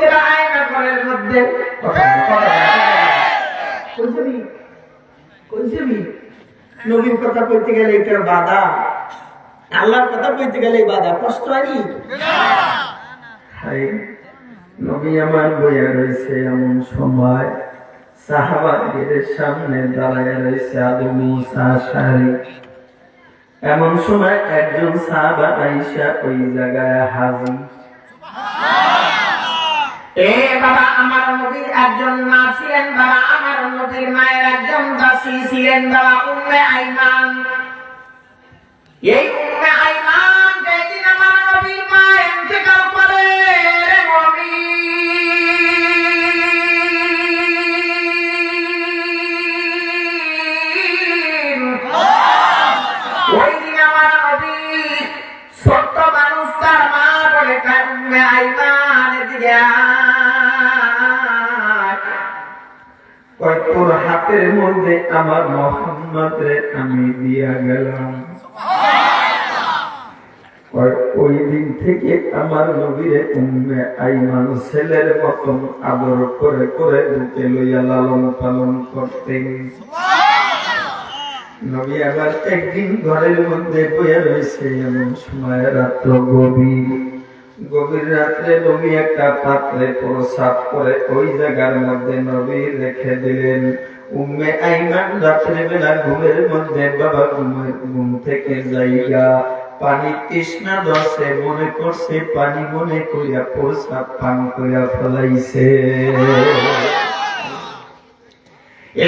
লোকেরা আয়না ঘরের মধ্যে নবীর কথা কইতে গেলে এটার বাধা, আল্লাহর কথা কইতে গেলে বাধা, কষ্ট হয়নি? নবী আমার বইয়া রয়েছে, এমন সময় সাহাবাদের সামনে দাঁড়ায় রয়েছে আবু মুসা আশআরী। এমন সময় একজন সাহাবা আয়েশা ওই জায়গায় হাজির। এ বাবা, আমার নবীর একজন মা ছিলেন, বাবা আমার নবীর মায়ের একজন দাসী ছিলেন, বাবা উম্মে আইমান। এই উম্মে আইমান যেদিন আমার নবীর মা ইন্তেকাল করে, ওই দিন আমার নবী ছোট্ট মানুষ, তার মা বলে উম্মে আইমান এদিকে তোর হাতের মধ্যে আমার মুহাম্মদরে আমি দিয়া গেলাম। ওই দিন থেকে আমার নবীরে উম্মে আইমান ছেলের মতন আদর করে করে বুকে লইয়া লালন পালন করতেন। নবী আবার একদিন ঘরের মধ্যে বইয়া রয়েছে, এমন সময় রাত্র গভীর রাত্রে নবী একটা পাত্রে প্রসাব করে ওই জায়গার মধ্যে নবী রেখে দিলেন। উম্মে আইমান রাত্রে বেলা ঘুমের মধ্যে বাবা ঘুম থেকে যাইয়া পানি তৃষ্ণা ধরছে, মনে করছে পানি, মনে করিয়া প্রসাব পান করিয়া ফেলাইছে।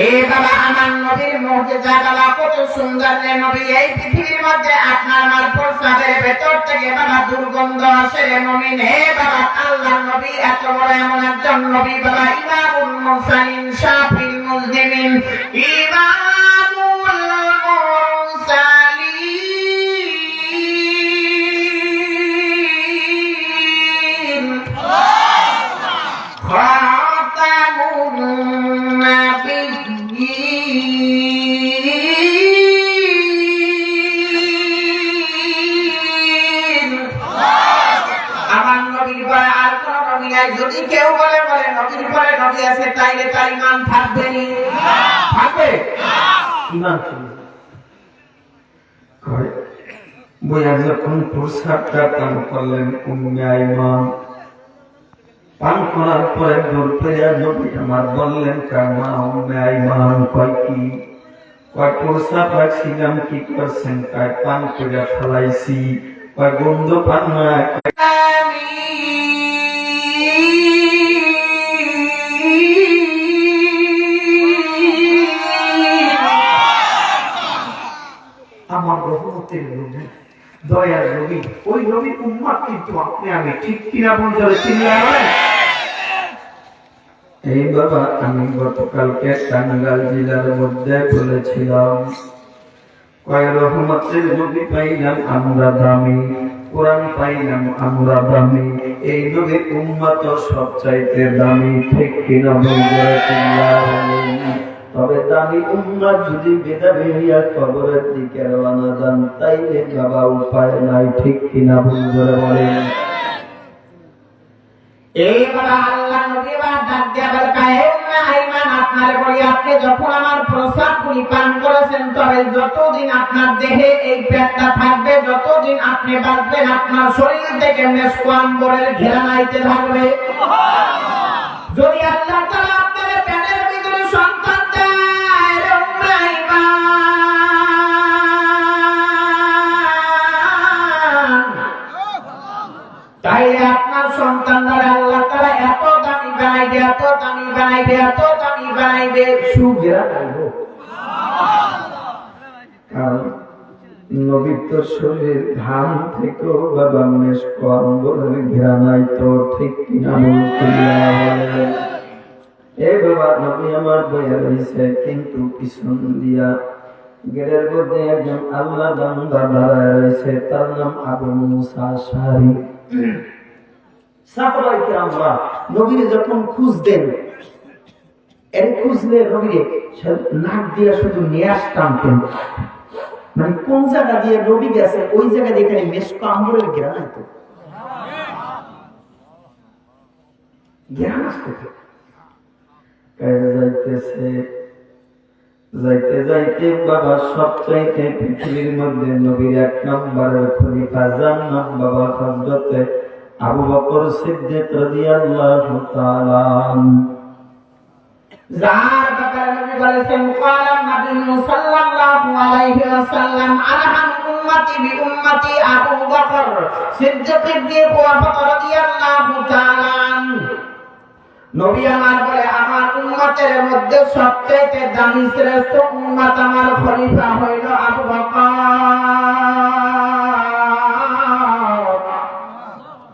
এই বাবা আমার নবীর মুজিজা বাবা কত সুন্দর রে নবী। এই পৃথিবীর মধ্যে আপনার আমার প্রসাবের ভেতর থেকে বাবা দুর্গন্ধ আসে রে মুমিন। হে বাবা, আল্লাহর নবী এত বড় এমন একজন নবী বাবা, ইমামুল মুরসালিন শাফিউল মুজনিমিন, ইমামুল মুরসালিন, খাতামুন যদি কেউ বলে নবীর পরে নবী আছে, তাইলে তার ইমান থাকবে নি? থাকবে। ইমান বইয়া যখন প্রসাদটা পান করলেন উম্মে আইমান, পান করার পরে দূর পেয়ে নবী আমার বললেন, কামা উম্মে আইমান কয় কি? কয় প্রসাদ রাখছিলাম, কি করছেন? কয় পান করে ফেলাইছি। কয় গন্ধ পান না? আমার রহমতের নবী, দয়ার নবী, ওই নবীর উম্মত কিন্তু আপনি আমি, ঠিক কিনা বলতে চিল্লায় বলেন? এই বাবা, আমি গতকালকে টাঙ্গাইল জেলার মধ্যে বলেছিলাম, কয় রহমতের নবী পাইলাম আমরা দামি, কোরআন পাইলাম আমরা দামি, এই নবীর উম্মত সবচাইতে দামি, ঠিক কিনা বলতে চিল্লায় বলেন? তবে দামি উম্মত যদি বেদাবি হইয়া কবরের দিকে রওনা দেন, তাইলে বাবা উপায় নাই, ঠিক কিনা বলতে বলেন? এই বাবা আল্লাহ নবী বা ডাক দিয়া বলকায়, উম্মে আইমান আপনার বলি, আপনি যখন আমার প্রসাদ গুলি পান করেছেন, তবে যতদিন আপনার দেহে এই পেটটা থাকবে, যতদিন আপনি বাঁচবেন, আপনার শরীর থেকে মেশক আম্বরের ঘেরান আইতে থাকবে। যদি আল্লাহ তাআলা আপনার পেটের ভিতরে সন্তান দেয়, উম্মে আইমান, তাইলে আপনার সন্তানরা আল্লাহ তাআলা এত দামি বানাইবে, এত দামি বানাইবে, এত দামি বানাইবে, সুঘেরা পাইবে। কারণ নবীর তো শরীর ঘাম থেকেও বাবা মেশক আম্বরের ঘেরা নাই, তো ঠিক কিনা বলছিলেন? এ বাবা, নবী আমার বইয়া রয়েছে, কিন্তু পিছন দিয়া গেটের মধ্যে একজন আল্লাহ বান্দা দাঁড়ায় রয়েছে, তার নাম আবু মুসা আশআরী। সাহাবায়ে কিরামরা নবীরে যখন খুঁজতেন, এর খুঁজলে নবীরে নাক দিয়ে শুধু নিয়াস টানতেন, মানে কোন জায়গা দিয়ে নবী গেছে ওই জায়গা দিয়ে মেশক আম্বরের ঘেরান হতো। জ্ঞান আসতেছে। যাইতেছে যাইতে যাইতে বাবা সবচাইতে পৃথিবীর মধ্যে নবীর 1 নম্বরের খলিফা জান্নাত বাবা হযরতে আবু বকর সিদ্দিক রাদিয়াল্লাহু তাআলা। যার ব্যাপারে নবী বলেছেন ক্বালা নবী সাল্লাল্লাহু আলাইহি ওয়াসাল্লাম আরহাম উম্মতি বি উম্মতি আবু বকর সিদ্দিক রাদিয়াল্লাহু তাআলা। নবী আমার বলে আমার উম্মতের মধ্যে সবচেয়ে দামি শ্রেষ্ঠ উম্মত আমার খলিফা হইল আবু বকর।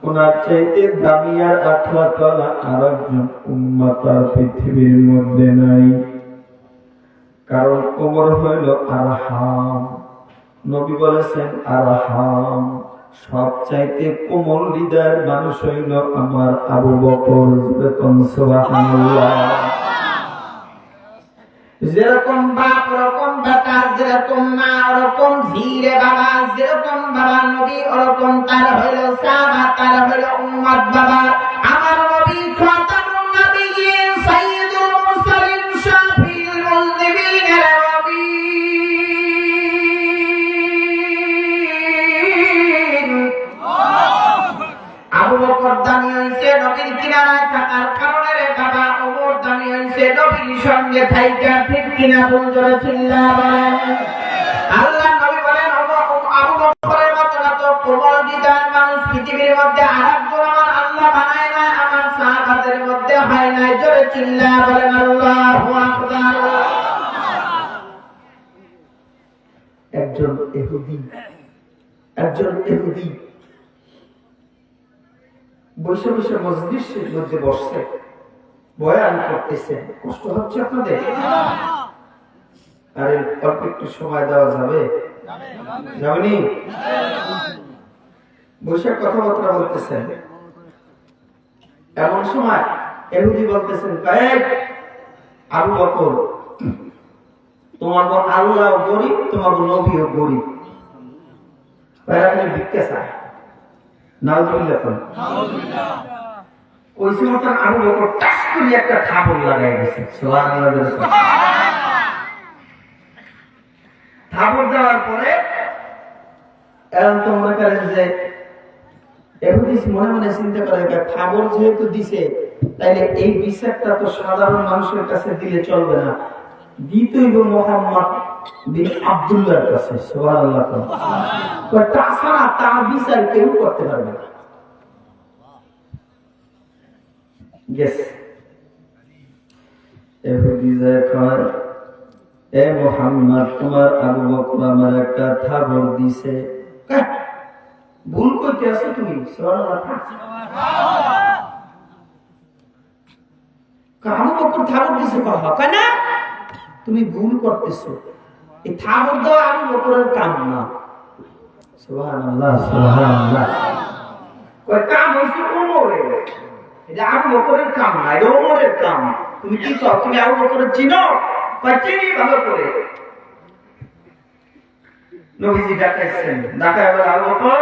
ওনার চাইতে দামি আর 18 তলা আরেকজন উম্মত পৃথিবীর মধ্যে নাই। কারণ ওমর হইল আরহাম। নবী বলেছেন আরহাম, সবচাইতে কোমল হৃদয়ের মানুষ হইল আমার আবু বকর। সুবহানাল্লাহ। যেরকম বাপ ওরকম বেটা, যেরকম মা ওরকম ধীরে বাবা, যেরকম বাবা নবী ওরকম তার হইল সাহাবা, তার হইল উম্মত বাবা। আমার নবী খাতামুন নবিয়্যিন সাইয়্যিদুল মুরসালিন শাফিউল মুযনিবিন নবী। আবু বকর দামি হইছে নবীর কিনারায় থাকার কারণে রে বাবা, ওমর দামি হইছে নবীর সঙ্গে থাইকা। ঠিক কিনা বল জোরে চিল্লা বলেন। আল্লাহ নবী বলেন আবু বকরের মতো এত কোমল হৃদয়ের মানুষ পৃথিবীর মধ্যে আরেকজন আমার আল্লাহ বানায় না, আমার সাহাবাদের মধ্যে হয় নাই। জোরে চিল্লা বলেন আল্লাহু আকবার। একজন ইহুদি বসে বসে মজলিসের মধ্যে বসছে, বয়ান করতেছে। কষ্ট হচ্ছে আপনাদের? আরে অল্প একটু সময় দেওয়া যাবে? যাবেনি? বসে কথাবার্তা বলতেছেন। এমন সময় ইহুদি বলতেছেন, আবু বকর, তোমার আল্লাহ গরিব, তোমার নবীও গরিব, ভিক্ষা চায়। নাউজুবিল্লাহ। ওই সময় আবু বকর টাস করে একটা থাপড় লাগাই দিয়েছে। সুবহানাল্লাহ। থাপড় দেওয়ার পরে এখন তো মনে করেন যে ইহুদি মনে মনে চিন্তা করে, থাপড় যেহেতু দিছে তাইলে এই বিচারটা তো সাধারণ মানুষের কাছে দিলে চলবে না, দিতেই মুহাম্মদ বিন আব্দুল্লাহর কাছে। সুবহানাল্লাহ। তাছাড়া তার বিচার কেউ করতে পারবে না। এ মুহাম্মদ, তোমার আবু বকর আমার একটা থাপড় দিছে। ভুল করতে আছো তুমি। আবু বকর থাপড় দিছে কেন? তুমি ভুল করতেছো। এই থাপড় দেওয়া আবু বকরের কাম না। সুবহানাল্লাহ, সুবহানাল্লাহ। কয় কাম হইছে ওমরের, এটা আবু বকরের কাম না, এটা ওমরের কাম। তুমি কি চাও? তুমি আবু বকরের চিনো? কয় চিনি ভালো করে। নবীজি ডাকাইছেন, ডাকায় বলে আবু বকর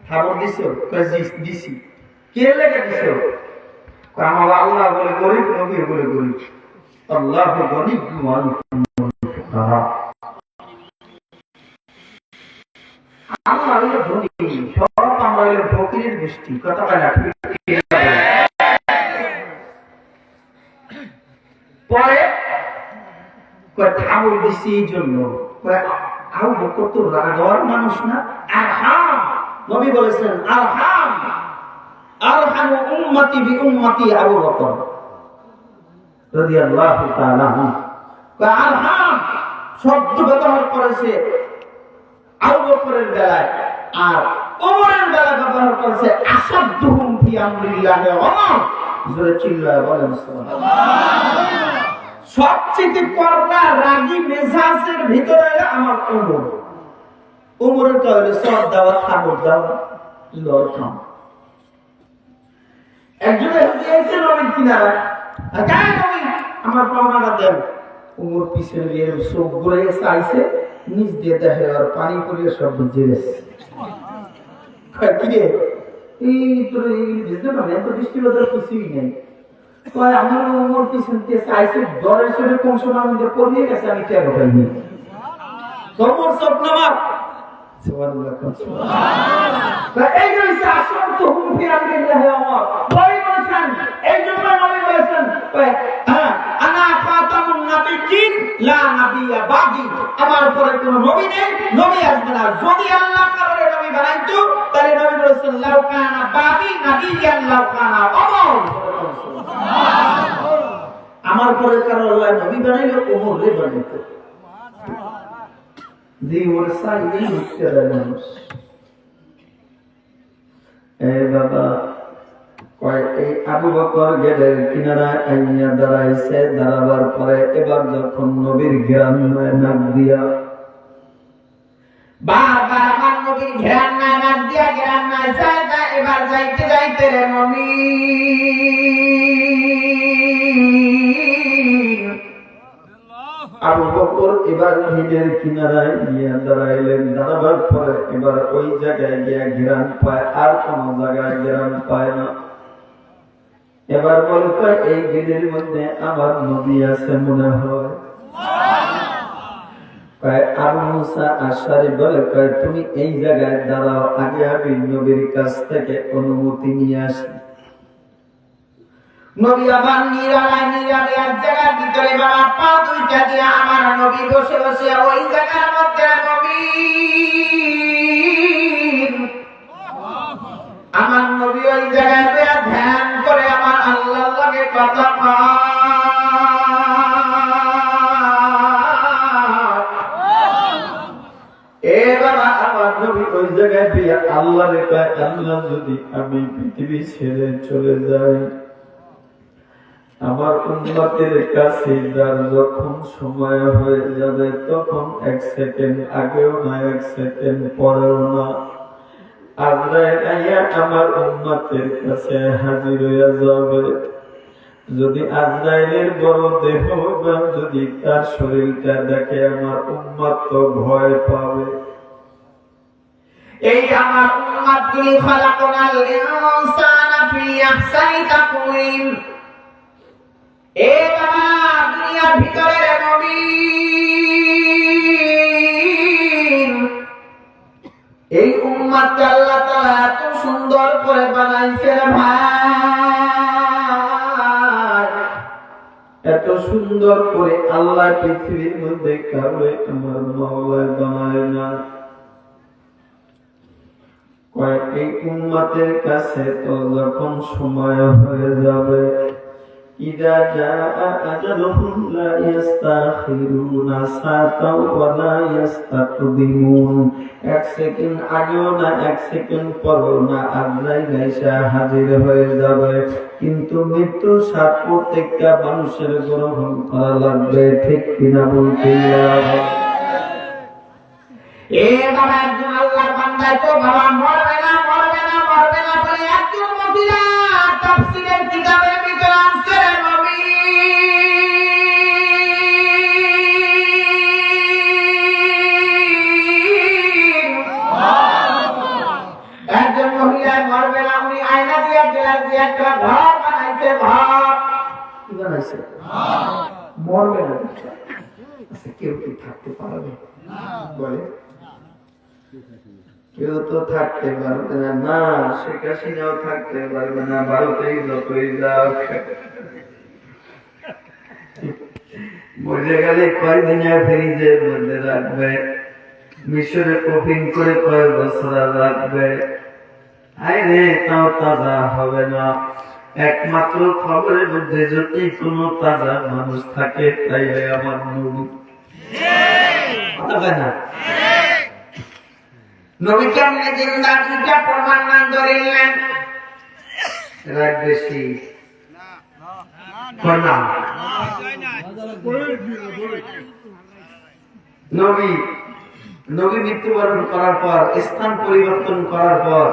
থাপড় দিছো? কয় দিছি। কে লেগে দিছো? কয় আমার আল্লাহ বলে গরিব, নবী বলে গরিব। আল্লাহু গনিয়্যুন ওয়া আনতুম ফুকারা। আমরা হইল ধনী, সব আমরা হইল ফকিরের গোষ্ঠী। কথা বলে না? পরে থাপড় দিছি এই জন্য। আবু বকর তো রাগওয়ার মানুষ না। আরহাম, নবী বলেছেন আরহাম, আরহামু উম্মতি বি উম্মতি আবু বকর রাদিয়াল্লাহু তাআলা। আরহাম শব্দ ব্যবহার করেছে আবু বকরের বেলায়, আর ওমরের বেলায় ব্যবহার করেছে আসাদুহুম ফি আমরিল্লাহি ওমর। জোরে চিল্লায় বলেন সুবহানাল্লাহ। সবচেয়ে কররা রাগী মেজাজের ভিতরে আমার ওমর। ওমরের কইলে সব দাওয়া থাপড় দাওয়া লড়কাম। একজন এসে নবীর কিনারা, কায় নবী আমার পাওনাটা দেন। ওমর পিছনে গিয়ে চোখ ঘুরে চাইছে, নিজ দিয়ে দেখে আর পানি পড়িয়ে সব ভিজে গেছে। এই তোর এই বুঝতে পারবে এত দৃষ্টিগত কিছুই নেই কয় আমার ওমর পিছন দিয়ে চাইছে দরের সরে কোন সময় আমি পড়িয়ে গেছে আমি কে পাইনি তোমর সব নামাজ সুবহানাল্লাহ সুবহানাল্লাহ এই যে শাসন তো হুমকি আনবে হে আমার বই বলেছেন এই জন্য নবী বলেছেন হ্যাঁ আনা ফাতামুন নাবিয়্যিন লা নাবিয়্যা বাদি আমার পরে কোনো নবী নেই নবী আসবে না যদি আল্লাহ কারণে নবী বানাইতো তাহলে নবী বলেছেন লাউ কানা বাদি নাবিয়্যান লাউ কানা ওমর আমার পরে কারণ আল্লাহ নবী বানাইলো ওমর রে বানাইতো দি ওর সাইডে উঠতে মানুষ এই বাবা কয় এই আবু বকর গেলের কিনারা আইয়া দাঁড়াইছে দাঁড়াবার পরে এবার যখন নবীর ঘ্রাণ নাক দিয়া বারবার আমার নবীর ঘ্রাণ নাক দিয়া ঘ্রাণ না যায় এবার যাইতে যাইতে রে নবী আবু বকর এবার হিলের কিনারায় গিয়া দাঁড়াইলেন দাঁড়াবার পরে এবার ওই জায়গায় গিয়া ঘেরান পায় আর কোন জায়গায় ঘেরান পায় না এবার বলে কয় এই গিলের মধ্যে আমার নবী আছে মনে হয় আবু মুসা আশআরী বলে কয় তুমি এই জায়গায় দাঁড়াও আগে আমি নবীর কাছ থেকে অনুমতি নিয়ে আসি নবী আবার নিরালায় এক জায়গার ভিতরে বাবা পা দুইটা দিয়ে আমার নবী বসে বসে ওই জায়গার মধ্যে নবী আমার নবী ওই জায়গায় ধ্যান করে আমার আল্লাহর লগে কথা এ বাবা আমার নবী ওই জায়গায় দিয়ে আল্লাহরে কয় আল্লাহ যদি আমি পৃথিবী ছেড়ে চলে যাই আমার উম্মতের কাছে যার যখন সময় হয়ে যাবে তখন এক সেকেন্ড আগেও না এক সেকেন্ড পরেও না আজরাইল আইয়া আমার উম্মতের কাছে হাজির হয়ে যাবে যদি আজরাইলের বড় দেহ বা যদি তার শরীরটা দেখে আমার উম্মত তো ভয় পাবে এই আমার উম্মতগুলি খালাকনাল ইনসানা ফি আহসানি তাকওয়িম এ বাবা দুনিয়ার ভিতরে নবী এই উম্মতকে আল্লাহ তাআলা এত সুন্দর করে বানাইছে ভাই এত সুন্দর করে আল্লাহ পৃথিবীর মধ্যে কাউকে আমার মাওলা বানায় না কয় এই উম্মতের কাছে তো যখন সময় হয়ে যাবে إذا جاء أجلهم لا يستأخرون ساعة ولا يستقدمون এক সেকেন্ড আগেও না এক সেকেন্ড পরেও না আজরাইল এসে হাজির হয়ে যাবে কিন্তু মৃত্যুর স্বাদ প্রত্যেকটা মানুষের গ্রহণ করা লাগবে ঠিক কিনা বলতে এ বাবা একজন আল্লাহর বান্দা তো বাবা মরবে না বলে একজন মহিলা তাফসীরের কিতাবের ভিতরে আছে নবী একজন মহিলা মরবে না উনি আয়না দিয়ে গ্লাস দিয়ে একটা ঘর বানাইছে ঘর কি বানাইছে মরবে না আচ্ছা কেউ কি থাকতে পারবে বলে কেউ তো থাকতে পারবে না না শেখ হাসিনাও থাকতে পারবে না ভারতেই যতই যাও মরে গেলে কয়দিনের ফ্রিজের মধ্যে রাখবে মিশরে কফিন করে কয় বছর রাখবে আরে তাও তাজা হবে না একমাত্র খবরের মধ্যে যদি কোনো তাজা মানুষ থাকে তাইলে আমার নবী হবে না নবী কেমনে জিন্দা দুইটা প্রমাণ নাম ধরিলেন রাগ বেশি নবী মৃত্যুবরণ করার পর স্থান পরিবর্তন করার পর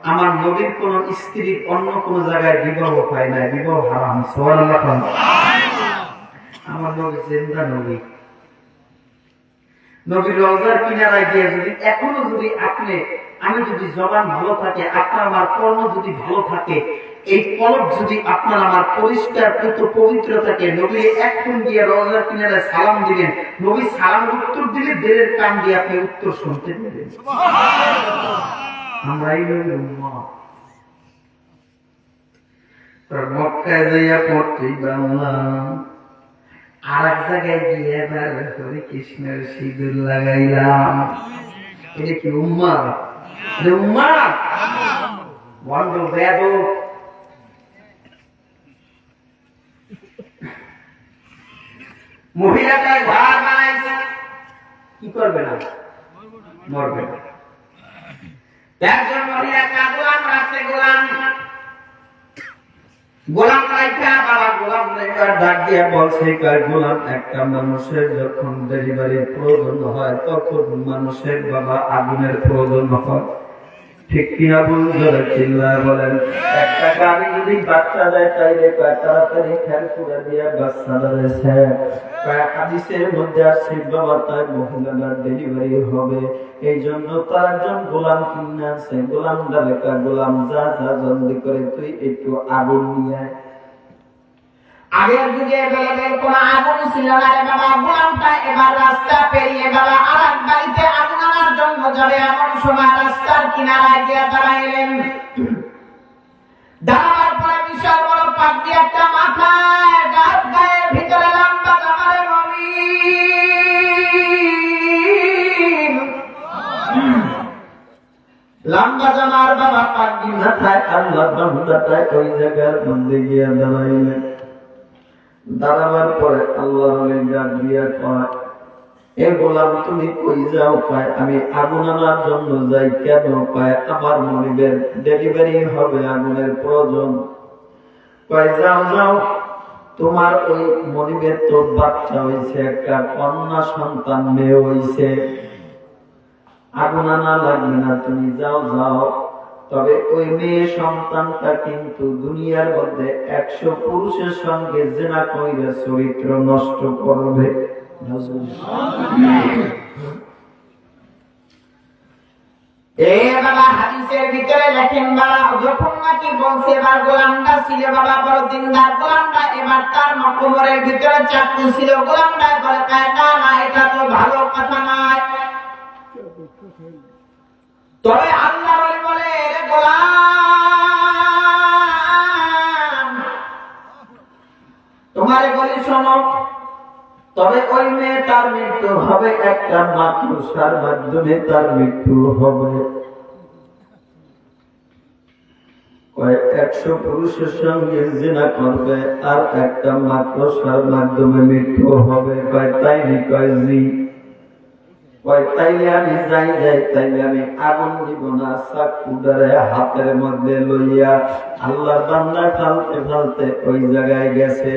আমার নবীর কোন স্ত্রী অন্য কোন জায়গায় বিবাহ হয় না বিবাহ হারাম সুবহানাল্লাহ আমার নবী জিন্দা নবী নবীর রওজার কিনারায় গিয়ে যদি এখনো যদি আমি যদি জবান ভালো থাকে, আপনার আমার কর্ম যদি ভালো থাকে, এই কলব যদি আপনার আমার পরিষ্কার পবিত্র থাকে, নবী এখন গিয়ে রওজার কিনারায় সালাম দিলেন, নবী সালাম উত্তর দিলে দেরের কান দিয়ে আপনি উত্তর শুনতে পেলেন। আমরাই নবীর উম্মত। মক্কায় যাইয়া পড়তেই বাংলা, আর এক জায়গায় গিয়ে এবার হরে কৃষ্ণের সিঁদুর লাগাইলাম। এটা কি উম্মাদ? উম্মাদ বন্ধ বেদ। মহিলাটাই ঘর বানাইছে, কি করবে না? মরবে না। একজন মহিলা গোলাম রাখছে, গোলাম রাইখা বাবা গোলাম রাইখার ডাক দিয়া বলছে, গোলাম একটা মানুষের যখন ডেলিভারির প্রয়োজন হয় তখন মানুষের বাবা আগুনের প্রয়োজন হয়, ঠিক কিনা? বুঝলে চিল্লায় বলেন। একটা গাড়ি যদি বাচ্চা দেয় তাইলে তাড়াতাড়ি ফ্যান করে দিয়ে বাচ্চা ধরেছে। হাদিসের মধ্যে আসছে বাবা তার মহিলার ডেলিভারি হবে, এই জন্য তার একজন গোলাম কিনে আছে। গোলাম ডালেকা, গোলাম যা যা জলদি করে তুই একটু আগুন নিয়ে আয়। আগের যুগে বেলেবেল কোন আগুন ছিল না রে বাবা। গোলামটা এবার রাস্তা পেরিয়ে বাবা আর এক বাড়িতে আগুন আনার জন্য যাবে, এমন সময় রাস্তার কিনারায় গিয়ে দাঁড়াইলেন। দাঁড়াবার পরে বিশাল বড় পাক দিয়ে একটা মাথায় গায়ের ভিতরে লম্বা জামারে মমিন, লম্বা জামার বাবা পাক দিয়ে মাথায় আল্লাহ বান্দাটায় ওই জায়গার মধ্যে গিয়ে দাঁড়াইলেন। দাঁড়াবার পরে আল্লাহ ডাক দিয়া কয়, এ গোলাম তুমি কই যাও? পায় আমি আগুন আনার জন্য যাই। কেন? পায় আমার মনিবের ডেলিভারি হবে, আগুনের প্রয়োজন। কয় যাও যাও, তোমার ওই মনিবের তো বাচ্চা হয়েছে, একটা কন্যা সন্তান মেয়ে হয়েছে, আগুন আনা লাগবে না, তুমি যাও যাও। তবে ওই মেয়ে সন্তানটা কিন্তু দুনিয়ার মধ্যে 100 পুরুষের সঙ্গে জিনা কইরা চরিত্র নষ্ট করবে। বাবা হাদিসের ভিতরে লেখেন বাবা, যখন নাকি বলছে এবার গোলামটা ছিল বাবা বড় দিনদার, গোলামটা এবার তার কোমরের ভিতরে চাকু ছিল। গোলামটা বলে না না, এটা তো ভালো কথা নয়। তবে আল্লাহ বলে, রে গোলাম তোমারে বলি শোনো, তবে ওই মেয়ে তার মৃত্যু হবে একটা মাকড়সার মাধ্যমে, তার মৃত্যু হবে। 100 পুরুষের সঙ্গে জিনা করবে আর একটা মাকড়সার মাধ্যমে মৃত্যু হবে। তাই নি? কয় জি। তাইলে আমি যাই, তাইলে আমি আগুন দিব না। চাকুটারে হাতের মধ্যে লইয়া আল্লাহ বান্দা ফালতে ফালতে ওই জায়গায় গেছে,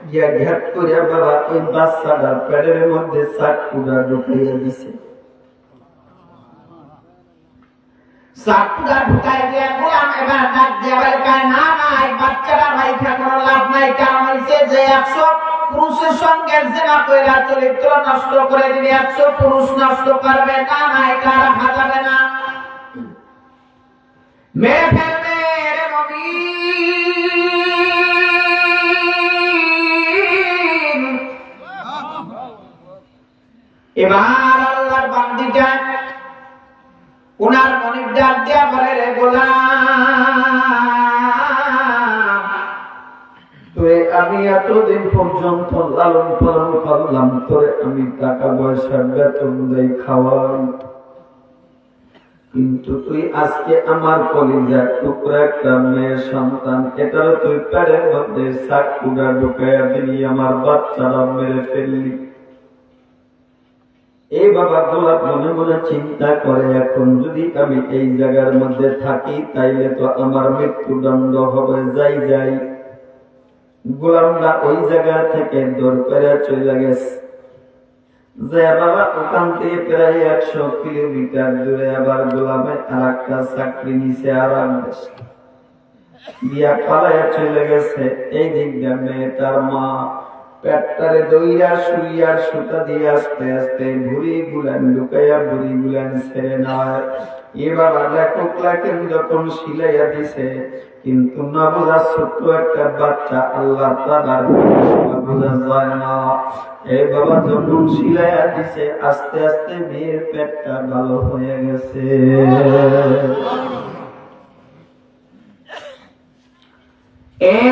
গিয়া ঘাট করিয়া বাবা ওই বাচ্চাটার পেটের মধ্যে চাকুটা ঢুকাইয়া দিছে। চাকুটা ঢুকাই দিয়া গোলাম এবার ডাক দিয়া বলে, না না, এই বাচ্চাটা রাইখা কোনো লাভ নাই। কারণ হইছে যে 100 পুরুষের সঙ্গে জিনা কইরা চরিত্র নষ্ট করে দিবে, 100 পুরুষ নষ্ট করবে। না না, এটা রাখা যাবে না, মেরে ফেলবে রে মমিন। এবার আল্লাহর বান্দিটা উনার মনিব ডাক দিয়া বলে, রে গোলাম তোরে আমি এতদিন পর্যন্ত লালন পালন করলাম, তোরে আমি টাকা পয়সা বেতন দেই, খাওয়াই, কিন্তু তুই আজকে আমার কলিজার টুকরা একটা মেয়ের সন্তান, এটাও তুই পেটের মধ্যে চাকুটা ঢুকাইয়া দিলি, আমার বাচ্চারা মেরে ফেললি। এই বাবা গোলাপ মনে মনে চিন্তা করে, এখন যদি আমি এই জায়গার মধ্যে থাকি তাইলে তো আমার মৃত্যুদণ্ড হবে। যাই গোলামরা ওই জায়গা থেকে দৌড় করে চলে গেছে। যে বাবা ওখান থেকে প্রায় 100 কিলোমিটার দূরে আবার গোলামে আর একটা চাকরি নিচে আর বিয়া পালাইয়া চলে গেছে। এই দিক দিয়ে মেয়েটার মা পেটটারে দইরা শুইয়ার সুতা দিয়ে আস্তে আস্তে ভুড়ি গুলান লুকাইয়া ভুড়ি গুলান ছেড়ে নয়। এ বাবা লেখক লেখেন যখন সিলাইয়া দিছে, কিন্তু না বোঝা ছোট্ট একটা বাচ্চা আল্লাহ তাআলার বোঝা যায় না। এ বাবা যখন সিলাইয়া দিছে আস্তে আস্তে মেয়ের পেটটা ভালো হয়ে গেছে।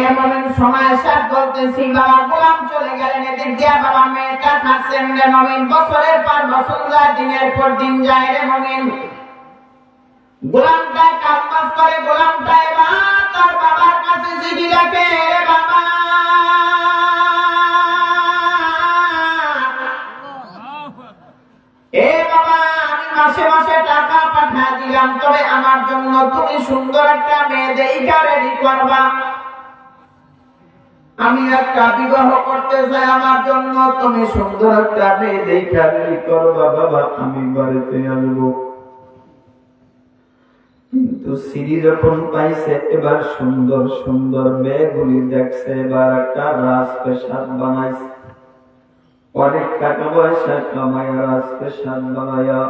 এমন সময় সাত বলতেছি বাবা গোলাম চলে গেলেন, এদিক দিয়া বাবা মেয়েটা থাকছেন রে মমিন। বছরের পর বছর যায়, দিনের পর দিন যায় রে মমিন। গোলামটা কাজ করে, গোলামটা এবার তার বাবার কাছে চিঠি লেখে, বাবা এ বাবা আমি মাসে মাসে টাকা পাঠা দিলাম, তবে আমার জন্য তুমি সুন্দর একটা মেয়ে দেখা রেডি করবা। আমি একটা বিবাহ করতে চাই, আমার জন্য তুমি সুন্দর একটা মেয়ে দেখা রেডি করবা বাবা, আমি বাড়িতে আসবো। কিন্তু সিঁড়ি যখন পাইছে এবার সুন্দর সুন্দর মেয়েগুলি দেখছে, এবার একটা রাজপ্রাসাদ বানাইছে। অনেক টাকা পয়সা কামাইয়া রাজপ্রাসাদ বানাইয়া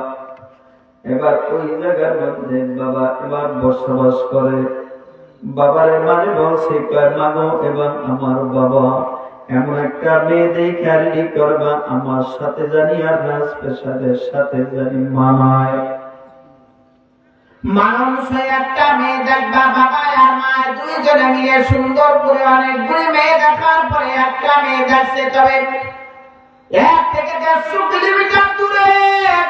এবার ওই জায়গার মধ্যে বাবা এবার বসবাস করে। বাবারে মানে বলছে মাগো এবং আমার বাবা এমন একটা মেয়ে দেখে রেডি করবা আমার সাথে জানি আর রাজপ্রাসাদের সাথে জানি মানায়। মানুষ একটা মেয়ে দেখবা বাবা আর মা দুইজনে মিলে সুন্দর করে অনেকগুলি মেয়ে দেখার পরে একটা মেয়ে দেখছে, তবে 1 থেকে 150 কিলোমিটার দূরে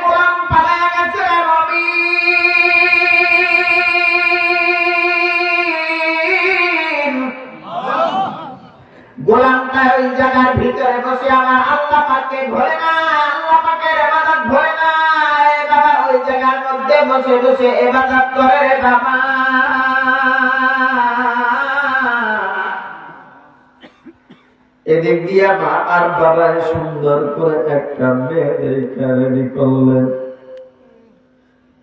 গোলাম পালায়া গেছে রে মমিন। গোলামটা ওই জায়গার ভিতরে বসে আমার আল্লাহ পাককে ভরে না, আল্লাহ পাকের ইবাদত ভরে না। বাবা ওই জায়গার মধ্যে বসে বসে ইবাদত করে রে বাবা। এদিক দিয়া মা আর বাবা সুন্দর করে একটা মেয়ে দেখে রেডি করলেন।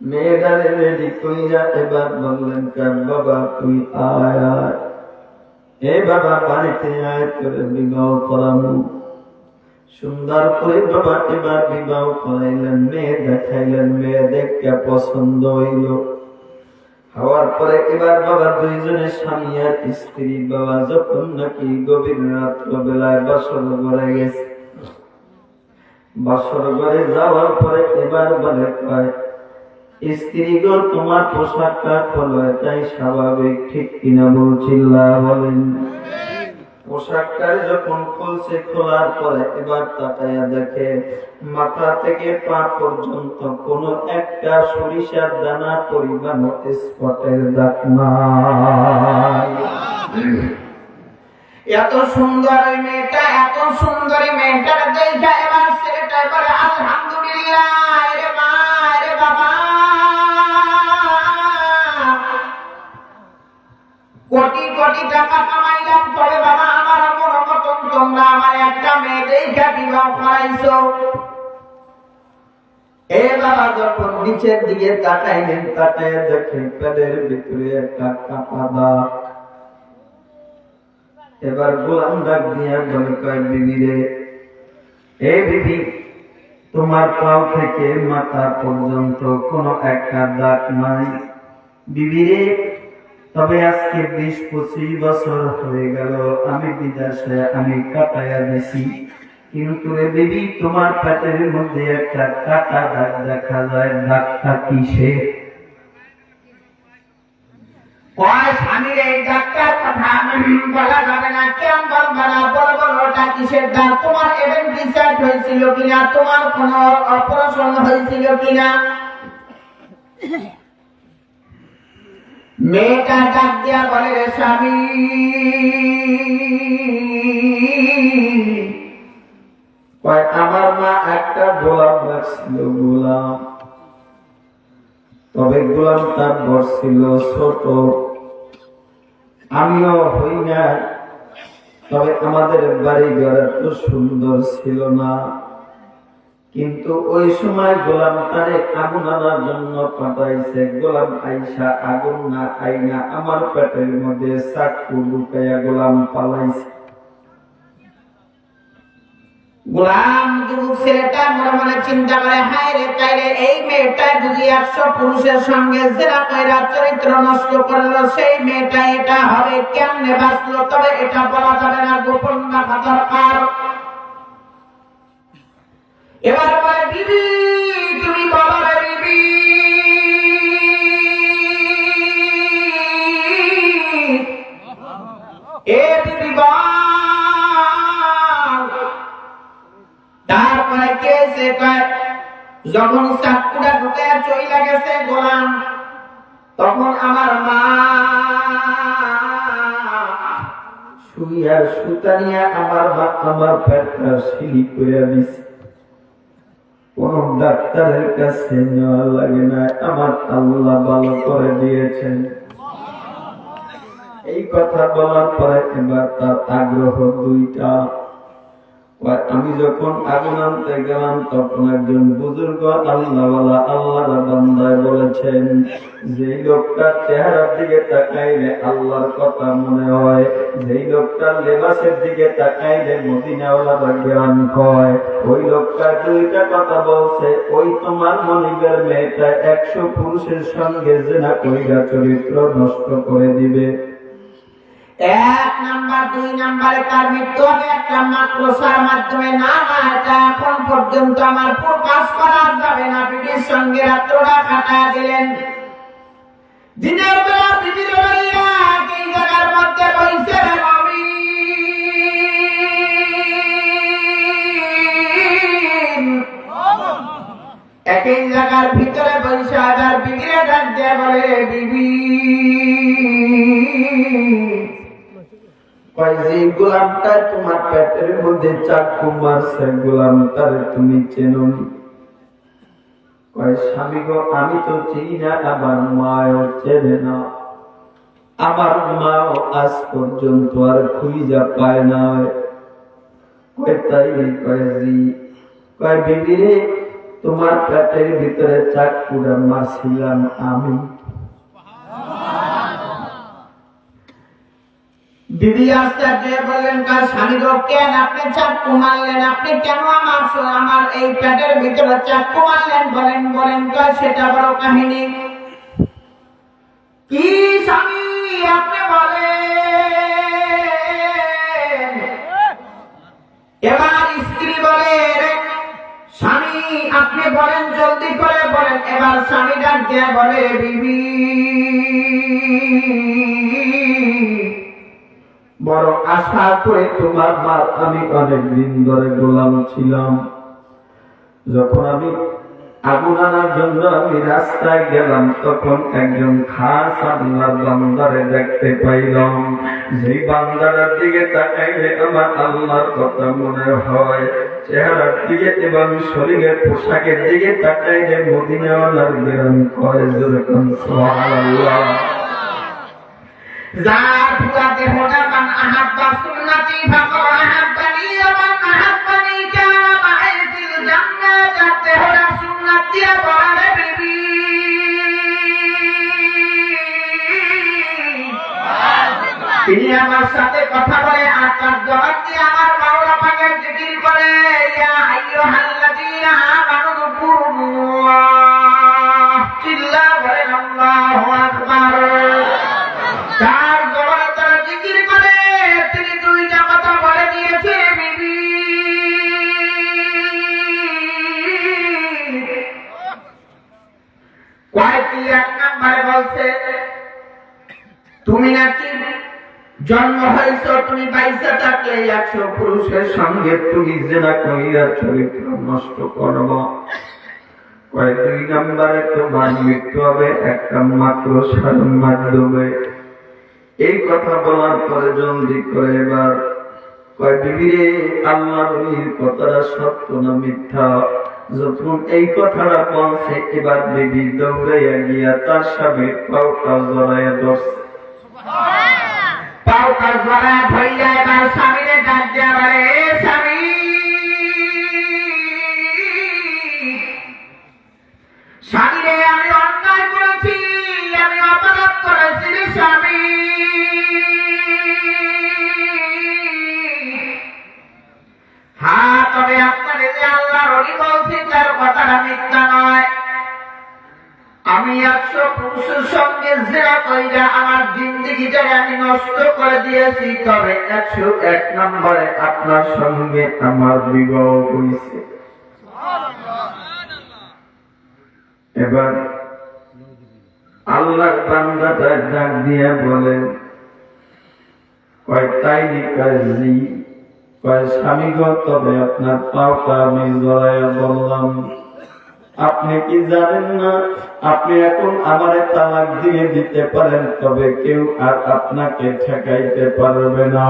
মেয়েটা রেডি কইরা এবার বললেন বাবা তুই আয় আয়, এ বাবা বাড়িতে আয় করে বিবাহ করানো। সুন্দর করে বাবা এবার বিবাহ করাইলেন, মেয়ে দেখাইলেন, মেয়ে দেখে পছন্দ হইল। হওয়ার পরে এবার বাবা দুইজনের স্বামী আর স্ত্রী বাবা যখন নাকি গভীর রাত্র বেলায় বাসর ঘরে গেছে, বাসর ঘরে যাওয়ার পরে এবার বলে কয় স্ত্রী গো তোমার পোশাকটা খোলো, এটাই স্বাভাবিক, ঠিক কিনা বলছিল্লা বলেন। পোশাকটা যখন খুলছে, খোলার পরে এবার তাকায়া দেখে মাথা থেকে পা পর্যন্ত কোন একটা সরিষার দানা পরিমাণ স্পটের দাগ নাই। এত সুন্দর মেয়েটা, এত সুন্দরী মেয়েটা দেখা এবার ছেলেটা বলে আলহামদুলিল্লাহ রে মা রে বাবা, কোটি কোটি টাকা কামাইলাম, তবে বাবা আমার মন মতন তোমরা আমার একটা মেয়ে দেখা বিবাহ করাইছো। এ বাবা যখন নিচের দিকে তাকাইলেন, তাকাইয়া দেখেন পেটের ভিতরে একটা কাটা দাগ। এবার গোলাম ডাক দিয়া বলে কয় বিবি রে, এ বিবি তোমার পাও থেকে মাথা পর্যন্ত কোনো একটা দাগ নাই। বিবি রে তবে আজকে 20-25 বছর হয়ে গেল আমি বিদেশে আমি কাটাইয়া দিছি, কিন্তু রে বিবি তোমার পেটের মধ্যে একটা কাটা দাগ দেখা যায়, দাগটা কিসে? স্বামীর এই ডাক্তার কথা বলা যাবে না, কেন বলবা না, বড় বড়টা কিসের দাগ? তোমার এডেন্টিসাইড হয়েছিল কিনা, তোমার কোন অপারেশন হয়েছিল কিনা? মেয়েটা ডাক দিয়া বলে রে স্বামী, আমার মা একটা গোলাম রাখছিল, গোলাম, তবে গোলামটা বড় ছিল ছোট, আমিও হই না, তবে আমাদের বাড়ি ঘর এত সুন্দর ছিল না। কিন্তু ওই সময় গোলামটারে আগুন আনার জন্য পাঠাইছে, গোলাম আইসা আগুন না আইনা আমার পেটের মধ্যে চাকু ঢুকাইয়া গোলাম পালাইছে। গোলাম যুবক ছেলেটা মনে মনে চিন্তা করে, হায় রে তাইরে এই মেয়েটা যদি 100 পুরুষের সঙ্গে জেনা কইরা চরিত্র নষ্ট করলো, সেই মেয়েটা এটা হবে কেমনে বাঁচলো? তবে এটা বলা যাবে না, গোপন রাখা দরকার। এবার বলে, বিবি তুমি বলো রে বিবি, এ বিবি বল। তারপরে কে সে কয়, যখন চাকুটা ঢুকে চইলা গেছে গোলাম, তখন আমার মা শুইয়া সুতা নিয়ে আমার পেটটা সিলি করে দিছে। কোন ডাক্তারের কাছে নেওয়া লাগে না, আমার আল্লাহ ভালো করে দিয়েছেন। এই কথা বলার পরে এবার তার আগ্রহ দুইটা। আমি যখন আগুন আনতে গেলাম, তখন একজন বুজুর্গ আল্লাহওয়ালা আল্লাহর বান্দায় বলেছেন, যে লোকটার চেহারার দিকে তাকাইলে আল্লাহর কথা মনে হয়, যেই লোকটার লেবাসের দিকে তাকাইলে মদিনাওয়ালার জ্ঞান হয়, ওই লোকটা দুইটা কথা বলছে, ওই তোমার মনিবের মেয়েটা 100 পুরুষের সঙ্গে জেনা কইরা চরিত্র নষ্ট করে দিবে। 1 নাম্বার 2 নাম্বারে তার মৃত্যু হবে একটা মাকড়সার মাধ্যমে। না না, এটা এখন পর্যন্ত আমার প্রকাশ করা যাবে না। বিবির সঙ্গে রাত্রটা কাটা দিলেন। দিনের বেলা বিবির লইয়া এই জায়গার মধ্যে বইছে রে মমিন, একই জায়গার ভিতরে বইছে। আবার বিবিরে ডাক দিয়ে বলে, বিবি যে গোলামটা তোমার পেটের মধ্যে চাকু মারছে, গোলামটারে তুমি চেনো? কয়, স্বামী গো আমি তো চিনি না, আমার মাও চেনে না, আমার মাও আজ পর্যন্ত আর খুঁজা পায় না। কয় তাই? কয় জি। কয় বিবি রে, তোমার পেটের ভিতরে চাকুটা মারছিলাম আমি। বিবি আশ্চর্য বললেন, কার স্বামী গো কেন আপনি চাকু মারলেন? আপনি কেন আমার এই পেটের ভিতরে চাকু মারলেন? বলেন বলেন। কয় সেটা বড় কাহিনী। কি স্বামী আপনি বলেন? এবার স্ত্রী বলে, স্বামী আপনি বলেন, জলদি করে বলেন। এবার স্বামী ডাক দিয়ে বলে, বিবি বড় আশা করে তোমার মার আমি অনেক দিন ধরে গোলাম ছিলাম। যখন আমি আগুন আনার জন্য আমি রাস্তায় গেলাম, তখন একজন খাস আল্লাহর বান্দারে দেখতে পাইলাম। যে বান্দার দিকে তাকাইলে আমার আল্লাহর কথা মনে হয়, চেহারার দিকে এবং শরীরের পোশাকের দিকে তাকাইলে মদিনাওয়ালার জ্ঞান হয়। যেরকম সুবহানাল্লাহ। যার পুরা দেহটা মান আহাব্বা সুন্নতি ফাকাদ আহাব্বানি ওয়া মান আহাব্বানি কানা মা'আল জান্নাত। যার দেহটা সুন্নাত দিয়ে ভরা রে বিবি, তিনি আমার সাথে কথা বলে আর তার জবাব দিয়ে আমার মাওলা পাকের জিকির করে। ইয়া আইয়ুহাল্লাযীনা আমানু যকুরুল্লাহ, চিল্লা বলেন আল্লাহু আকবার। তার জবানে তারা জিকির করে। তিনি দুইটা কথা বলে দিয়েছে বিবি, কয়েকটি 1 নম্বরে বলছে, তুমি নাকি জন্ম হয়েছ, তুমি বাইসা থাকলে 100 পুরুষের সঙ্গে তুমি জেনা কইরা চরিত্র নষ্ট করব। কয়েক 2 নম্বরে তোমার মৃত্যু হবে একটা মাকড়সার মাধ্যমে। এই কথা বলার পরে জলদি করে এবার কয়, বিবি রে, আল্লাহর ওলির কথাটা সত্য না মিথ্যা? যখন এই কথাটা বলছে, এবার বিবি দৌড়াইয়া গিয়া তার স্বামীর পাউটা জড়াইয়া ধরছে। পাউটা জড়াইয়া ধইয়া এবার স্বামীরে ডাক দিয়া বলে, স্বামী স্বামী রে, আমি অন্যায় করেছি, আমি অপরাধ করেছি রে স্বামী। হ্যাঁ, তবে আমি 100 পুরুষের সঙ্গে জিনা কইরা আমার জিন্দেগিটা আমি নষ্ট করে দিয়েছি, তবে 101 নম্বরে আপনার সঙ্গে আমার বিবাহ হয়েছে। এবার আল্লাহর বান্দাটা ডাক দিয়ে বলেন, কয় তাই নিকাজি, কয় স্বামী গো, তবে আপনার পাওটা আমি জড়াইয়া বললাম, আপনি কি জানেন না আপনি এখন আমারে তালাক দিয়ে দিতে পারেন, তবে কেউ আর আপনাকে ঠেকাইতে পারবে না।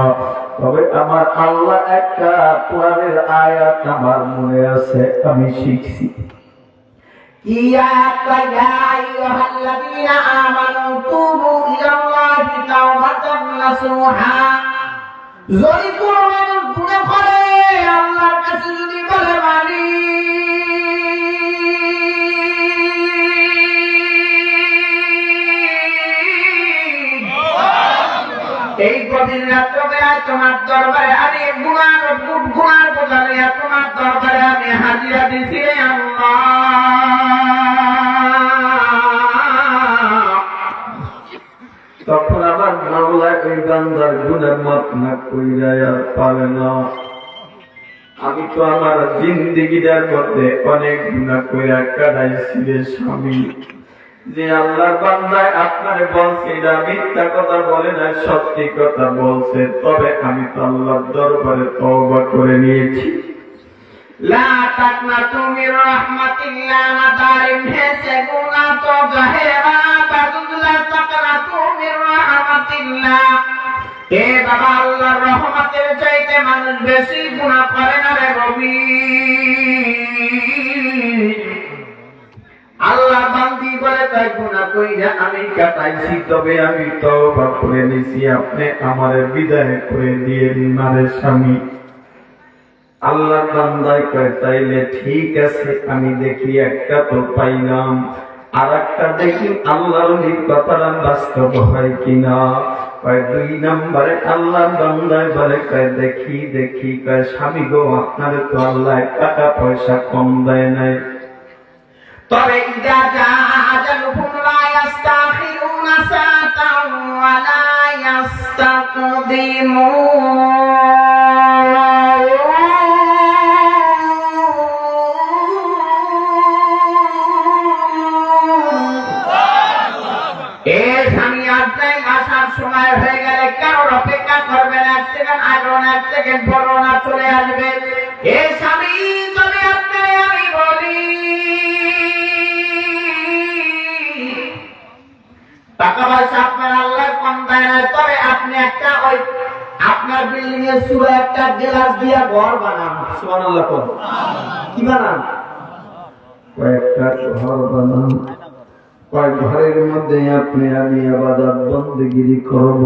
তবে আমার আল্লাহ একটা কোরআনের আয়াত আমার মনে আছে, আমি শিখছি। ইয়া আইয়ুহাল্লাযীনা আমানু তুবু ইলাল্লাহি তাওবাতান নাসুহা। যদি কোনো মানুষ গুনাহ করে আল্লাহর কাছে যদি বলে মানি, এই গভীর রাত্রবেলায় তোমার দরবারে আমি গুনার বোঝা লইয়া তোমার দরবারে আমি হাজিরা দিছি রে আল্লাহ, তখন আবার মাওলা ওই বান্দার গুনার মাপ না কইরা আর পারে না। আমি তো আমার জিন্দেগিটার মধ্যে অনেক গুনাহ কইরা কাটাইছি রে স্বামী, যে আল্লাহর বান্দায় আপনারে বলছে এটা মিথ্যা কথা বলে না, সত্যি কথা বলছে, তবে আমি তো আল্লাহর দরবারে তওবা করে নিয়েছি। লা তাকনাতু মির রাহমাতিল্লাহ, নাদারিম হেসে গুনাহ তো জাহেরা বাদুল্লাহ, তাকনাতু মির রাহমাতিল্লাহ। এ বাবা, আল্লাহর রহমতের চাইতে মানুষ বেশি গুনাহ করে না রে রবি। আল্লাহ বান্দি বলে তাই গুনাহ কইরা আমি কাটাইছি, তবে আমি তওবা করে নিছি, আপনি আমারে বিদায় করে দিয়েন না রে স্বামী। আল্লাহ বান্দায় কয় তাইলে ঠিক আছে, আমি দেখি একটা তো পাইলাম, আর একটা দেখি আল্লাহর এই কথাটা বাস্তব হয় কিনা। কয় 2 নম্বরে আল্লাহ বান্দায় বলে, কয় দেখি দেখি, কয় স্বামী গো, আপনার তো আল্লাহ টাকা পয়সা কম দেয় নাই, তবে ইদা আজালুহুম লা ইস্তাখিরুনা সাআতান ওয়া লা ইস্তাকদিমুন। এর স্বামী আপনার আসার সময় হয়ে গেলে কারোর অপেক্ষা করবেন, 1 সেকেন্ড আগে না 1 সেকেন্ড পরও না চলে আসবে। এ স্বামী যদি আপনি আমি বলি টাকা পয়সা আপনার আল্লাহ কম দেয় না, তবে আপনি একটা ওই আপনার বিল্ডিং এর সুরে একটা গ্লাস দিয়া ঘর বানান। সুবহানাল্লাহ। কি বানান? কয়েকটা ঘর বানান, কয় ঘরের মধ্যে আপনি আমি ইবাদত বন্দেগী করব,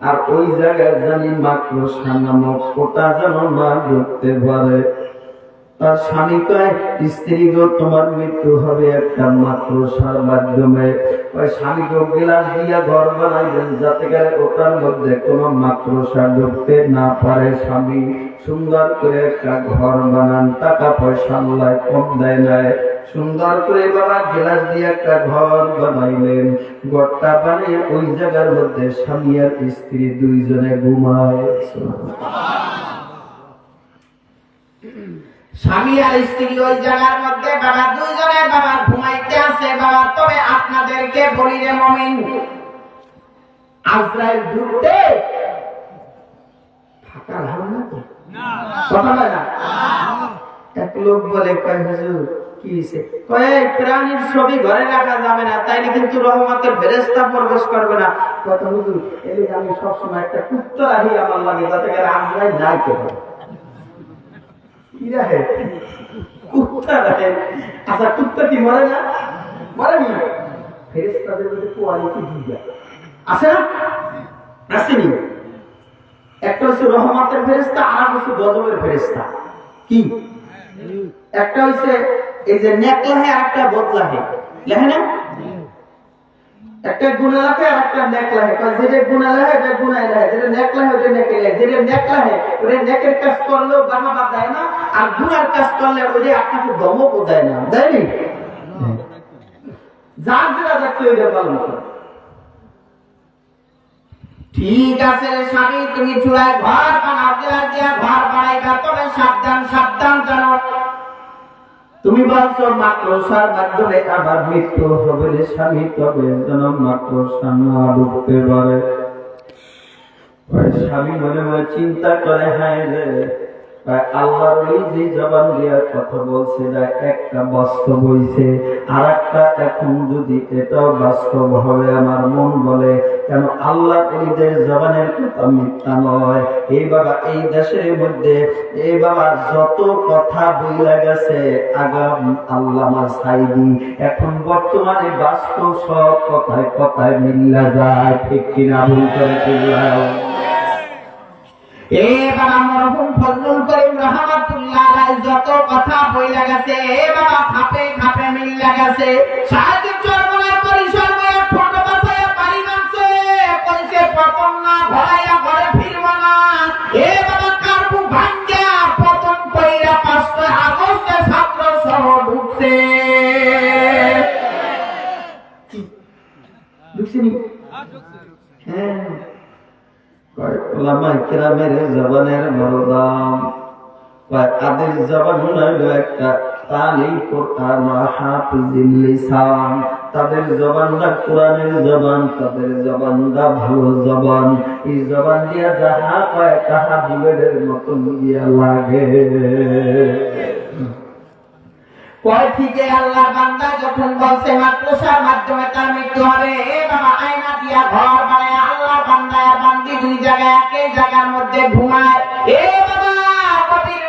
আর ওই জায়গায় জানি মাকড়সা নামক ওটা যেন না ঢুকতে পারে। তার স্বামী কয়, স্ত্রী গো, তোমার মৃত্যু হবে একটা মাকড়সার মাধ্যমে। ওই স্বামী গো গ্লাস দিয়া ঘর বানাইবেন, যাতে করে ওটার মধ্যে কোনো মাকড়সা ঢুকতে না পারে। স্বামী সুন্দর করে একটা ঘর বানান, টাকা পয়সা আল্লাহ কম দেয় নাই, সুন্দর করে বাবা গ্লাস দিয়ে একটা ঘর বানাইলেন। ঘরটা বানিয়ে ওই জায়গার মধ্যে স্বামী আর স্ত্রী দুইজনে ঘুমায়। স্বামী আর স্ত্রী ওই জায়গার মধ্যে বাবা দুইজনে বাবা ঘুমাইতে আছে বাবা। তবে আপনাদেরকে বলি রে মুমিন, আজরাইল ঢুকতে ফাঁকা হবে না তো? কথা বলে না? এক লোক বলে, কয় হুজুর কি হইছে? কয় প্রাণীর ছবি ঘরে রাখা যাবে না, তাইলে কিন্তু রহমতের ফেরেশতা প্রবেশ করবে না। কত হুজুর, এলে আমি সবসময় একটা কুত্তা রাখি আমার লাগে, যাতে করে আজরাইল নাই কে হয়। কি রাখে? কুত্তা রাখে। আচ্ছা, কুত্তা কি মরে না? মরেনি। ফেরেশতাদের মধ্যে কোয়ালিটি দুইটা আছে না? আসেনি? একটা হচ্ছে রহমতের ফেরেশতা, আর হচ্ছে গজবের ফেরেশতা। কি? একটা হচ্ছে এই যে নেক লাহে, আর একটা বদ লাহে। লেখে না? একটা গুনাহ লাহে আর একটা নেক লাহে। যেটা গুনাহ লাহে ওটা গুনাহ লাহে, যেটা নেক লাহে ওটা নেক লাহে। যেটা নেক লাহে ওটা নেকের কাজ করলেও বাহাবা দেয় না, আর গুনার কাজ করলে ওটা আপনাকে দমকও দেয় না, দেয়নি? যার যেটা দেখতে ওইটা পালন করে। ঠিক আছে রে স্বামী, তুমি চুলায় ঘর বানাও, দিয়া ঘর বানাইবা, তবে সাবধান সাবধান জানো। তুমি বলছো মাকড়সার মাধ্যমে আবার মৃত্যু হবে রে স্বামী, তবে যেন মাকড়সা না ঢুকতে পারে। স্বামী মনে মনে চিন্তা করে, হায় রে আল্লাহর ওই যে জবান দেওয়ার কথা বলছে না, একটা বাস্তব হইছে, আর একটা এখন যদি এটাও বাস্তব হবে, আমার মন বলে কেন আল্লাহ ওইদের জবানের কথা মিথ্যা নয়। এই বাবা এই দেশের মধ্যে এই বাবা যত কথা বইলা গেছে আগাম আল্লামা সাইদি, এখন বর্তমানে বাস্তব সব কথায় কথায় মিল্লা যায়, ঠিক কিনা ভুল করে চিল্লায়। এ বাবা মরহুম ফজলুল করিম রহমাতুল্লাহ আলাইহি যত কথা বইলা গেছে, এ বাবা খাপে খাপে মিল্লা গেছে। সাহায্য চরমনের পরিসর নিয়ে ছোট বাচ্চায়া বাড়ি বানছে, কইছে পতন না ভরাইয়া ঘরে ফিরব না। এ বাবা কারবু ভাঙ্গা পতন কইরা 5 আগস্টে ছাত্র সহ ঢুকছে। ঢুকছিনি? হ্যাঁ, ওলামায়ে কেরামের জবানের বড় দাম। তাদের জবান হলো একটা তালিল কোরআন ওয়া হাফিজিল লিসান, তাদের জবানটা কোরআনের জবান, তাদের জবানটা ভালো জবান। এই জবান দিয়া যাহা কয় তাহা বুলেটের মতন দিয়া লাগে। কয় থেকে আল্লাহ বান্দা যখন বলছে মাদ্রাসার মাধ্যমে তার মৃত্যু হবে, এ বাবা আয়না দিয়া ঘর বানায় আল্লাহ বান্দা আর বান্দি দুই জায়গায় একই জায়গার মধ্যে ঘুমায়। এ বাবা কবির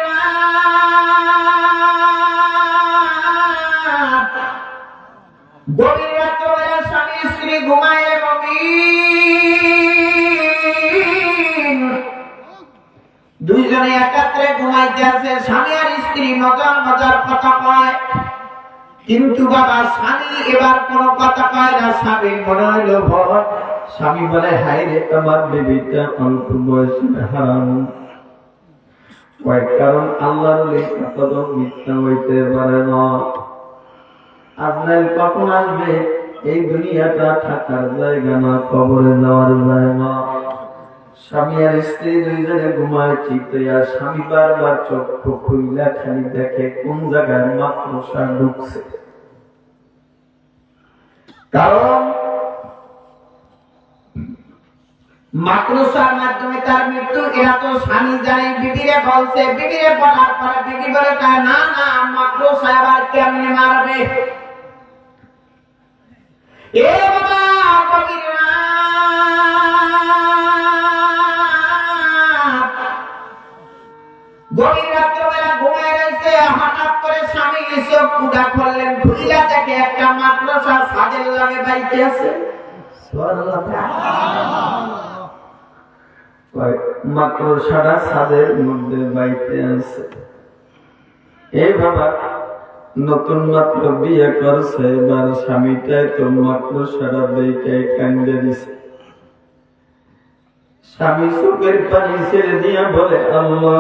গভীর রাত্রে স্বামী স্ত্রী ঘুমায় রে মুমিন, দুইজনে একাত্রে ঘুমাইতে আছে। স্বামী আর স্ত্রী মজার মজার কথা কয়, কিন্তু বাবা স্বামী এবার কোন কথা কয় না। স্বামীর মনে হইল ভয়। স্বামী বলে, হায় রে আমার বেবিটা অল্প বয়সে হারাম। কারণ আল্লাহর কথা তো মিথ্যা হইতে পারে না। আজরাইল কখন আসবে? এই দুনিয়াটা থাকার জায়গা না, কবরে যাওয়ার জায়গা। স্বামী আর স্ত্রী দুইজনে ঘুমায় ঠিক হইয়া, স্বামী বারবার চক্ষু খুইলা খালি দেখে কোন জায়গায় মাকড়সা ঢুকছে। কারণ মাকড়সার মাধ্যমে তার মৃত্যু, এরা তো স্বামী জানে, বিবিরে বলছে। বিবিরে বলার পরে বিবি বলে না না, মাকড়সা আবার কেমনে মারবে? এ বাবা কবির গভীর রাত্রবেলা ঘুমায় রয়েছে, হঠাৎ করে স্বামী চোখ কুড়া করলেন, খুলিয়া দেখে একটা মাকড়সা ছাদের লাগে বাইতে আছে। মাকড়সাটা ছাদের মধ্যে বাইতে আছে। এই বাবা নতুন মাত্র বিয়ে করছে, এবার স্বামীটাই তো মাকড়সাটা দেখে কান্দে দিছে। স্বামী চোখের পানি ছেড়ে দিয়া বলে, আল্লাহ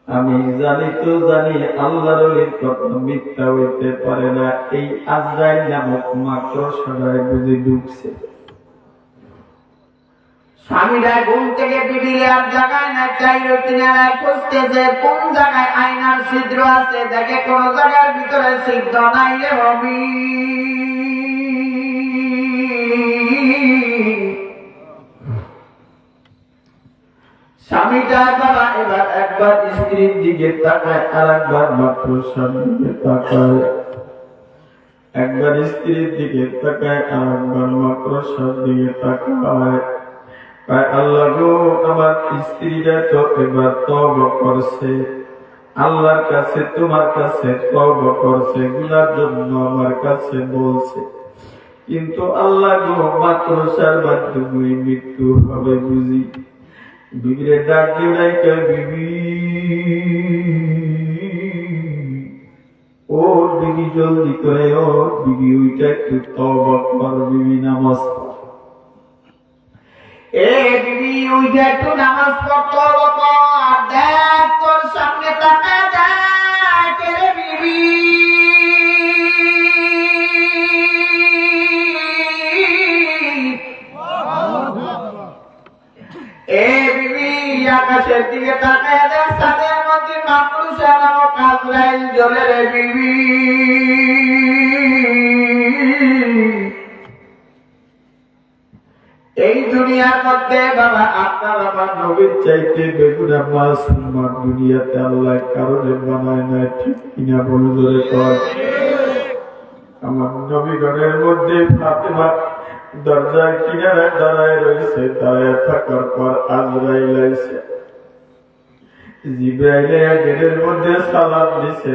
আমি জানি তো জানি আল্লাহর কথা মিথ্যা হইতে পারে না, এই আজরাইল নামক মাকড়সাটায় বুঝি ঢুকছে। স্বামীরা ঘুম থেকে বিবির আর জায়গায় না, চাইলো কিনারায় খুঁজতেছে কোন জায়গায় আয়নার ছিদ্র আছে, দেখে কোন জায়গার ভিতরে ছিদ্র নাই রে হবি। স্বামীটা বাবা এবার একবার স্ত্রীর দিকে তাকায়, আর একবার মাকড়সার দিকে তাকায়। একবার স্ত্রীর দিকে তাকায়, আর একবার মাকড়সার দিকে তাকায়। আল্লাহ গো, আমার স্ত্রীরা তো এবার তওবা করছে, আল্লাহর কাছে তোমার কাছে তওবা করছে, গুনার জন্য আমার কাছে বলছে, কিন্তু আল্লাহ গো মাকড়সার মাধ্যমে মৃত্যু হবে বুঝি। বিবিরে ডাক দিয়ে কয়, বিবি ও বিবি জলদি করে, ও বিবি ওইটা একটু তওবা কর, বিবি নামাজ পড়। এ বিবি উঠে একটু নামাজ পড়তে দেখ তোর সামনে তাকায় দেখ, রে বিবি আকাশের দিকে তাকায় দেখ তাদের মধ্যে মাকড়সা নামক আজরাইল জ্বলে রে বিবি। এই দুনিয়ার মধ্যে বাবা আপনার আমার নবীর চাইতে বেগুনা মাসুম দুনিয়াতে আল্লাহ কারণে বানায় নাই, ঠিক কিনা বলে ধরে কর। আমার নবীগণের মধ্যে ফাতেমা দরজার কিনারায় দাঁড়ায় রয়েছে, দাঁড়ায় থাকার পর আজরাইল আইছে, জিবরাইল গেটের মধ্যে সালাম দিছে।